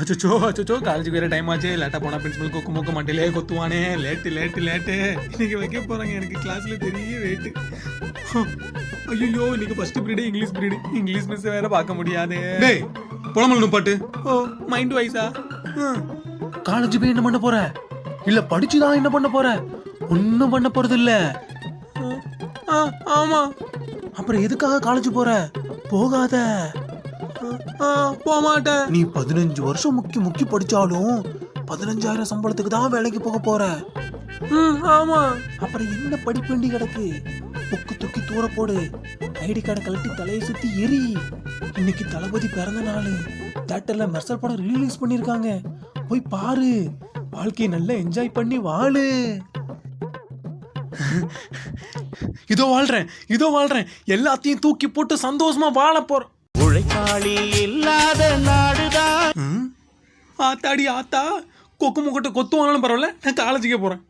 அச்சோ காலேஜுக்கு வேற டைம் ஆச்சு. லேட்டா போனா பிரின்சிபல் கொக்கு மூக்க மாட்டிலே கொத்துவானே. லேட்டு இன்னைக்கு வைக்க போறாங்க எனக்கு கிளாஸ்ல பெரிய வெயிட். ஐயோ இன்னைக்கு ஃபர்ஸ்ட் பீரியட் இங்கிலீஷ் மிஸ் வேற பார்க்க முடியாது. டேய் புலமலனு பாட்டு. ஓ மைண்ட் வைஸா? காலேஜ் போய் என்ன பண்ண போற? இல்ல படிச்சுதான் என்ன பண்ண போற? ஒன்னும் பண்ண போறது இல்ல. ஆமா. அப்புறம் எதுக்காக காலேஜ் போற? போகாத. போக மாட்டேன். நீ 15 வருஷம் முக்கி படிச்சாலும் 15,000 சம்பளத்துக்கு தான் வேலைக்கு போக போற. ஆமா. அப்புறம் என்ன படிப்பு வேண்டி கிடக்கு? புக்கு தூக்கி தூர போடு. ஐடி கார்டை கழட்டி தலையை சுத்தி எரி. இன்னைக்கு தளபதி பிறந்த நாள். தியேட்டர்ல மெர்சல் படம் ரிலீஸ் பண்ணிருக்காங்க. போய் பாரு. வாழ்க்கையை நல்லா என்ஜாய் பண்ணி வாழு. இதோ வாழ்றேன். எல்லாத்தையும் தூக்கி போட்டு சந்தோஷமா வாழ போறேன். உழைப்பாளி இல்லாத நாடுதான். ஆத்தாடி ஆத்தா, கொக்கு முக்கட்ட கொத்துவானாலும் பரவாயில்ல, நான் காலேஜுக்கே போறேன்.